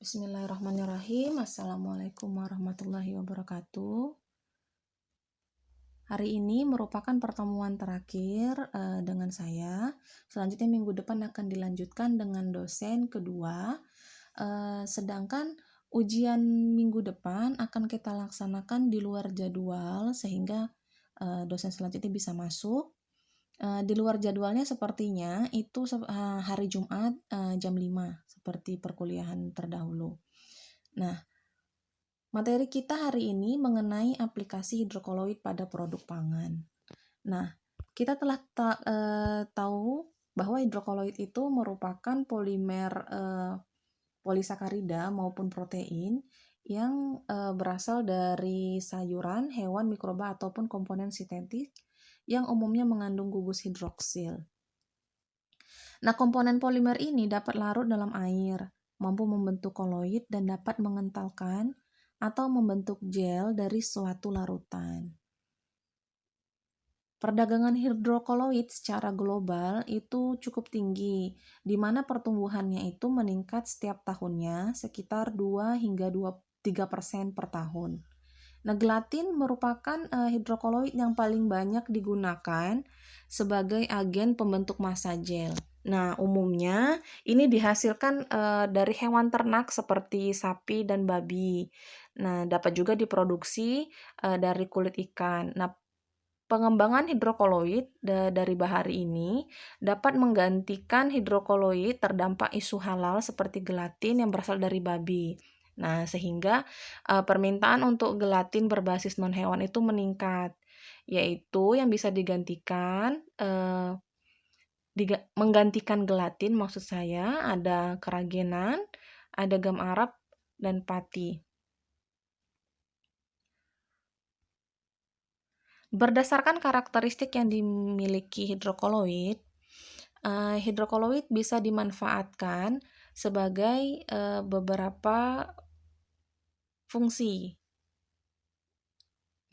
Bismillahirrahmanirrahim. Assalamualaikum warahmatullahi wabarakatuh. Hari ini merupakan pertemuan terakhir dengan saya. Selanjutnya minggu depan akan dilanjutkan dengan dosen kedua. Sedangkan ujian minggu depan akan kita laksanakan di luar jadwal sehingga dosen selanjutnya bisa masuk. Di luar jadwalnya sepertinya itu hari Jumat jam 5 seperti perkuliahan terdahulu. Nah, materi kita hari ini mengenai aplikasi hidrokoloid pada produk pangan. Nah, kita telah tahu bahwa hidrokoloid itu merupakan polimer polisakarida maupun protein yang berasal dari sayuran, hewan, mikroba, ataupun komponen sintetik yang umumnya mengandung gugus hidroksil. Nah, komponen polimer ini dapat larut dalam air, mampu membentuk koloid dan dapat mengentalkan atau membentuk gel dari suatu larutan. Perdagangan hidrokoloid secara global itu cukup tinggi, di mana pertumbuhannya itu meningkat setiap tahunnya sekitar 2 hingga 3% per tahun. Nah, gelatin merupakan hidrokoloid yang paling banyak digunakan sebagai agen pembentuk massa gel. Nah, umumnya ini dihasilkan dari hewan ternak seperti sapi dan babi. Nah, dapat juga diproduksi dari kulit ikan. Nah, pengembangan hidrokoloid dari bahari ini dapat menggantikan hidrokoloid terdampak isu halal seperti gelatin yang berasal dari babi. Nah, sehingga permintaan untuk gelatin berbasis non-hewan itu meningkat, yaitu yang bisa digantikan menggantikan gelatin maksud saya ada keragenan, ada gam Arab, dan pati. Berdasarkan karakteristik yang dimiliki hidrokoloid, hidrokoloid bisa dimanfaatkan sebagai beberapa fungsi,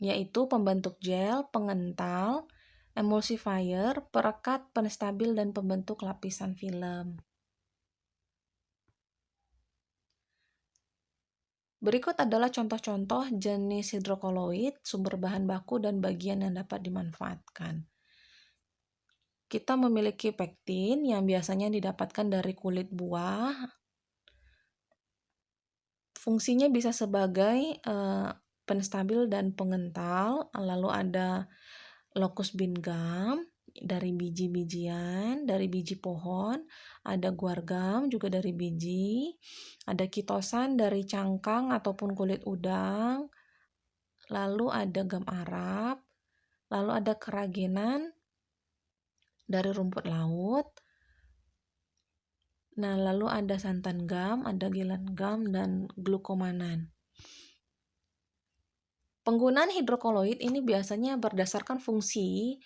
yaitu pembentuk gel, pengental, emulsifier, perekat, penstabil, dan pembentuk lapisan film. Berikut adalah contoh-contoh jenis hidrokoloid, sumber bahan baku, dan bagian yang dapat dimanfaatkan. Kita memiliki pektin yang biasanya didapatkan dari kulit buah. Fungsinya bisa sebagai penstabil dan pengental. Lalu ada locus bean gum dari biji-bijian, dari biji pohon. Ada guar gum juga dari biji. Ada kitosan dari cangkang ataupun kulit udang. Lalu ada gam Arab. Lalu ada keragenan dari rumput laut. Nah, lalu ada santan gum, ada gilan gum, dan glukomanan. Penggunaan hidrokoloid ini biasanya berdasarkan fungsinya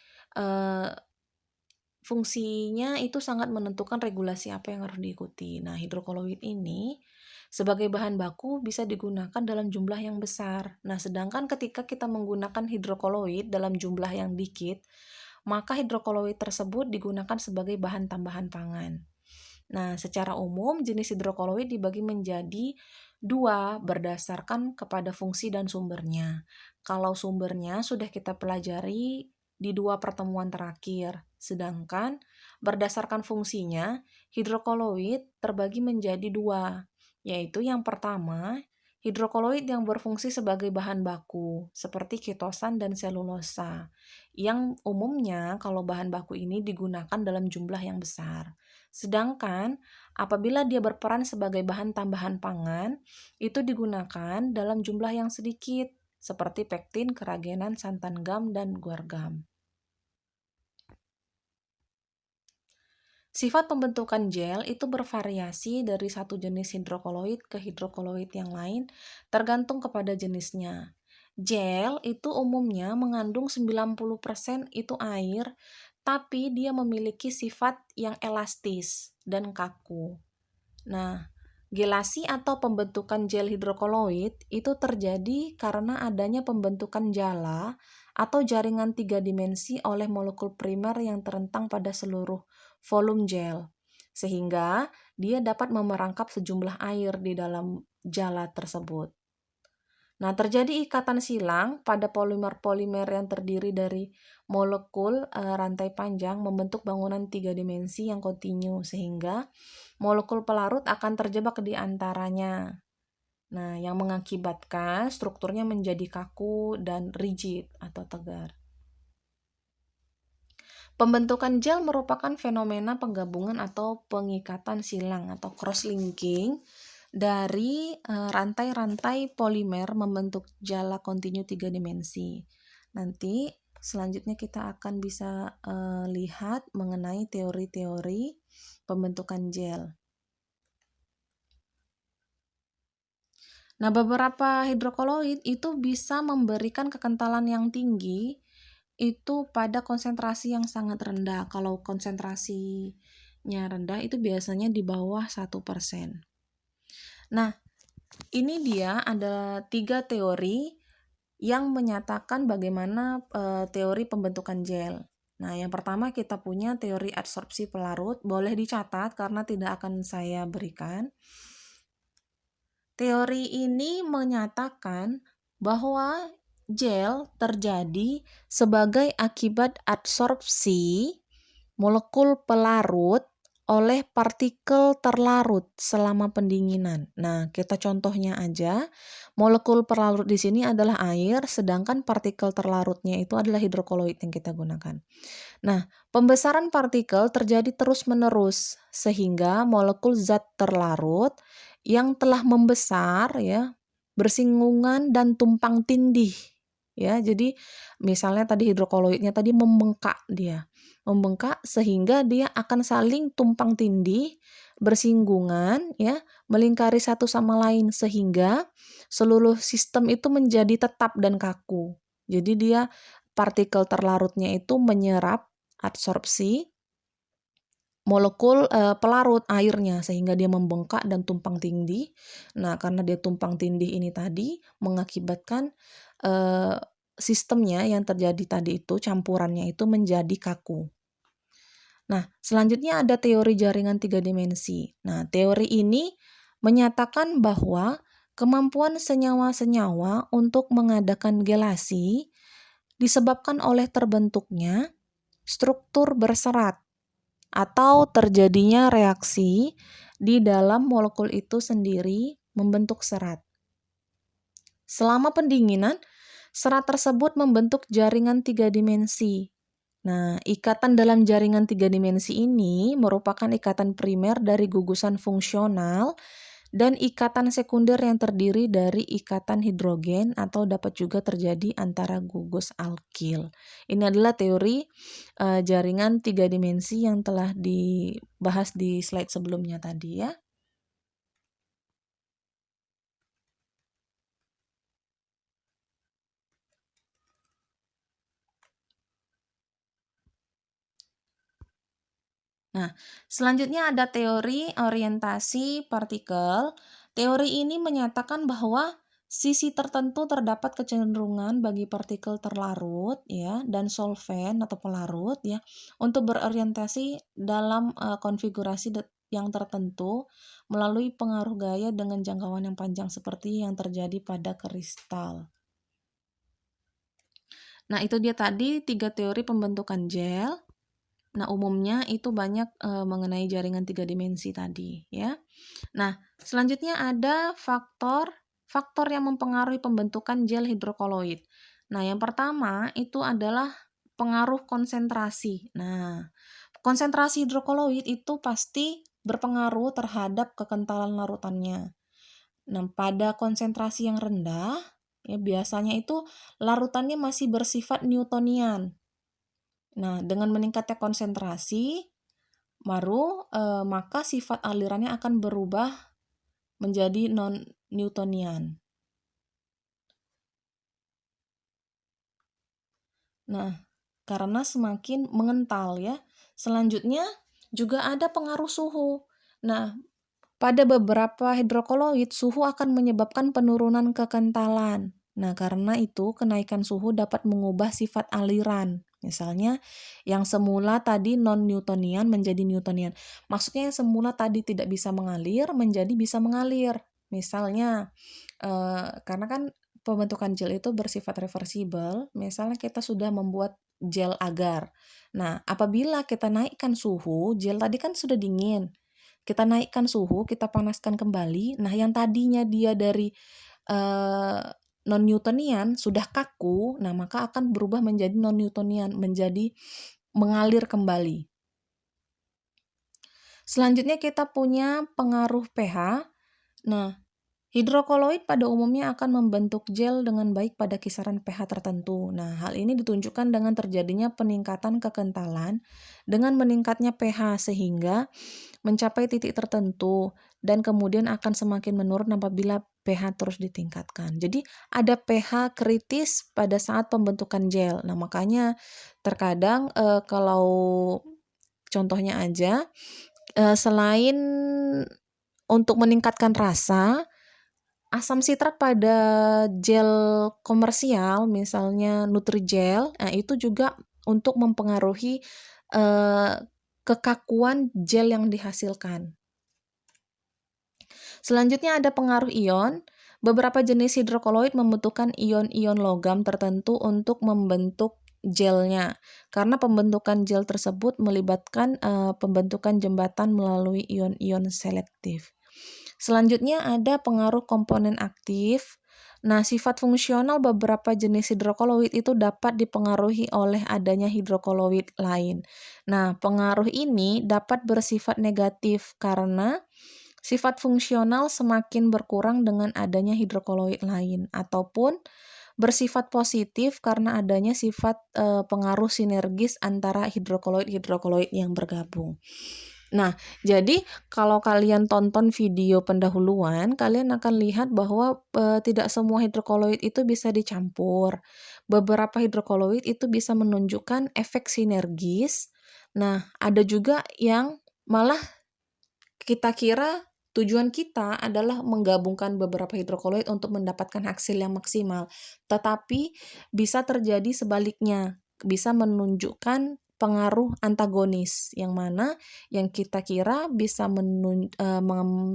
itu sangat menentukan regulasi apa yang harus diikuti. Nah, hidrokoloid ini sebagai bahan baku bisa digunakan dalam jumlah yang besar. Nah, sedangkan ketika kita menggunakan hidrokoloid dalam jumlah yang dikit, maka hidrokoloid tersebut digunakan sebagai bahan tambahan pangan. Nah, secara umum jenis hidrokoloid dibagi menjadi dua berdasarkan kepada fungsi dan sumbernya. Kalau sumbernya sudah kita pelajari di 2 pertemuan terakhir, sedangkan berdasarkan fungsinya, hidrokoloid terbagi menjadi 2, yaitu yang pertama, hidrokoloid yang berfungsi sebagai bahan baku, seperti kitosan dan selulosa, yang umumnya kalau bahan baku ini digunakan dalam jumlah yang besar. Sedangkan apabila dia berperan sebagai bahan tambahan pangan, itu digunakan dalam jumlah yang sedikit, seperti pektin, keragenan, santan gum, dan guar gum. Sifat pembentukan gel itu bervariasi dari satu jenis hidrokoloid ke hidrokoloid yang lain, tergantung kepada jenisnya. Gel itu umumnya mengandung 90% itu air, tapi dia memiliki sifat yang elastis dan kaku. Nah, gelasi atau pembentukan gel hidrokoloid itu terjadi karena adanya pembentukan jala atau jaringan 3 dimensi oleh molekul primer yang terentang pada seluruh volume gel. sehingga dia dapat memerangkap sejumlah air di dalam jala tersebut. Nah, terjadi ikatan silang pada polimer-polimer yang terdiri dari molekul rantai panjang membentuk bangunan 3 dimensi yang kontinu, sehingga molekul pelarut akan terjebak di antaranya. Nah, yang mengakibatkan strukturnya menjadi kaku dan rigid atau tegar. Pembentukan gel merupakan fenomena penggabungan atau pengikatan silang atau cross-linking dari rantai-rantai polimer membentuk jala kontinu 3 dimensi. Nanti selanjutnya kita akan bisa lihat mengenai teori-teori pembentukan gel. Nah, beberapa hidrokoloid itu bisa memberikan kekentalan yang tinggi itu pada konsentrasi yang sangat rendah. Kalau konsentrasinya rendah itu biasanya di bawah 1%. Nah, ini dia ada 3 teori yang menyatakan bagaimana teori pembentukan gel. Nah, yang pertama kita punya teori adsorpsi pelarut, boleh dicatat karena tidak akan saya berikan. Teori ini menyatakan bahwa gel terjadi sebagai akibat adsorpsi molekul pelarut oleh partikel terlarut selama pendinginan. Nah, kita contohnya aja, molekul pelarut di sini adalah air, sedangkan partikel terlarutnya itu adalah hidrokoloid yang kita gunakan. Nah, pembesaran partikel terjadi terus-menerus sehingga molekul zat terlarut yang telah membesar ya, bersinggungan dan tumpang tindih ya. Jadi misalnya tadi hidrokoloidnya tadi membengkak dia. Membengkak sehingga dia akan saling tumpang tindih, bersinggungan ya, melingkari satu sama lain sehingga seluruh sistem itu menjadi tetap dan kaku. Jadi dia partikel terlarutnya itu menyerap adsorpsi molekul pelarut airnya sehingga dia membengkak dan tumpang tindih. Nah, karena dia tumpang tindih ini tadi mengakibatkan sistemnya yang terjadi tadi itu campurannya itu menjadi kaku. Nah, selanjutnya ada teori jaringan 3 dimensi. Nah, teori ini menyatakan bahwa kemampuan senyawa-senyawa untuk mengadakan gelasi disebabkan oleh terbentuknya struktur berserat atau terjadinya reaksi di dalam molekul itu sendiri membentuk serat. Selama pendinginan, serat tersebut membentuk jaringan 3 dimensi. Nah, ikatan dalam jaringan 3 dimensi ini merupakan ikatan primer dari gugusan fungsional dan ikatan sekunder yang terdiri dari ikatan hidrogen atau dapat juga terjadi antara gugus alkil. Ini adalah teori jaringan 3 dimensi yang telah dibahas di slide sebelumnya tadi ya. Nah, selanjutnya ada teori orientasi partikel. Teori ini menyatakan bahwa sisi tertentu terdapat kecenderungan bagi partikel terlarut ya dan solvent atau pelarut ya untuk berorientasi dalam konfigurasi yang tertentu melalui pengaruh gaya dengan jangkauan yang panjang seperti yang terjadi pada kristal. Nah, itu dia tadi 3 teori pembentukan gel. Nah, umumnya itu banyak mengenai jaringan 3 dimensi tadi ya. Nah, selanjutnya ada faktor yang mempengaruhi pembentukan gel hidrokoloid. Nah, yang pertama itu adalah pengaruh konsentrasi. Nah, konsentrasi hidrokoloid itu pasti berpengaruh terhadap kekentalan larutannya. Nah, pada konsentrasi yang rendah, ya biasanya itu larutannya masih bersifat Newtonian. Nah, dengan meningkatnya konsentrasi, maka sifat alirannya akan berubah menjadi non-Newtonian. Nah, karena semakin mengental ya. Selanjutnya juga ada pengaruh suhu. Nah, pada beberapa hidrokoloid, suhu akan menyebabkan penurunan kekentalan. Nah, karena itu kenaikan suhu dapat mengubah sifat aliran. Misalnya yang semula tadi non-Newtonian menjadi Newtonian. Maksudnya yang semula tadi tidak bisa mengalir menjadi bisa mengalir. Misalnya karena kan pembentukan gel itu bersifat reversibel, misalnya kita sudah membuat gel agar. Nah, apabila kita naikkan suhu, gel tadi kan sudah dingin. Kita naikkan suhu, kita panaskan kembali. Nah, yang tadinya dia dari eh, non-Newtonian sudah kaku, nah maka akan berubah menjadi non-Newtonian, menjadi mengalir kembali. Selanjutnya kita punya pengaruh pH. Nah, hidrokoloid pada umumnya akan membentuk gel dengan baik pada kisaran pH tertentu. Nah, hal ini ditunjukkan dengan terjadinya peningkatan kekentalan dengan meningkatnya pH sehingga mencapai titik tertentu dan kemudian akan semakin menurun apabila pH terus ditingkatkan. Jadi ada pH kritis pada saat pembentukan gel. Nah, makanya terkadang kalau contohnya aja selain untuk meningkatkan rasa, asam sitrat pada gel komersial, misalnya Nutrijel, nah itu juga untuk mempengaruhi kekakuan gel yang dihasilkan. Selanjutnya ada pengaruh ion. Beberapa jenis hidrokoloid membutuhkan ion-ion logam tertentu untuk membentuk gelnya. Karena pembentukan gel tersebut melibatkan pembentukan jembatan melalui ion-ion selektif. Selanjutnya ada pengaruh komponen aktif. Nah, sifat fungsional beberapa jenis hidrokoloid itu dapat dipengaruhi oleh adanya hidrokoloid lain. Nah, pengaruh ini dapat bersifat negatif karena sifat fungsional semakin berkurang dengan adanya hidrokoloid lain ataupun bersifat positif karena adanya sifat pengaruh sinergis antara hidrokoloid-hidrokoloid yang bergabung. Nah, jadi kalau kalian tonton video pendahuluan, kalian akan lihat bahwa tidak semua hidrokoloid itu bisa dicampur. Beberapa hidrokoloid itu bisa menunjukkan efek sinergis. Nah, ada juga yang malah kita kira tujuan kita adalah menggabungkan beberapa hidrokoloid untuk mendapatkan hasil yang maksimal. Tetapi bisa terjadi sebaliknya, bisa menunjukkan pengaruh antagonis yang mana yang kita kira bisa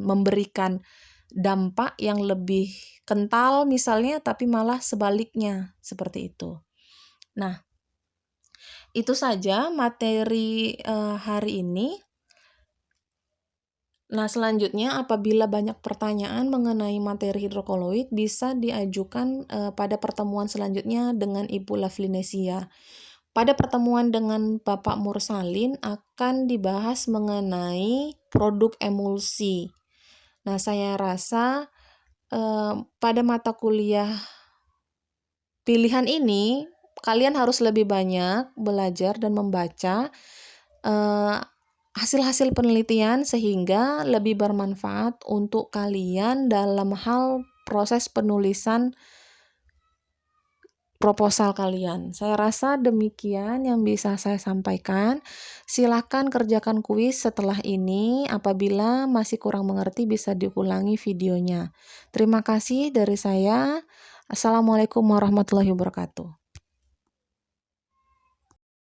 memberikan dampak yang lebih kental misalnya, tapi malah sebaliknya seperti itu. Nah, itu saja materi hari ini. Nah, selanjutnya apabila banyak pertanyaan mengenai materi hidrokoloid bisa diajukan pada pertemuan selanjutnya dengan Ibu Laflinesia. Pada pertemuan dengan Bapak Mursalin akan dibahas mengenai produk emulsi. Nah, saya rasa pada mata kuliah pilihan ini kalian harus lebih banyak belajar dan membaca hasil-hasil penelitian sehingga lebih bermanfaat untuk kalian dalam hal proses penulisan proposal kalian. Saya rasa demikian yang bisa saya sampaikan. Silakan kerjakan kuis setelah ini. Apabila masih kurang mengerti bisa diulangi videonya. Terima kasih dari saya. Assalamualaikum warahmatullahi wabarakatuh.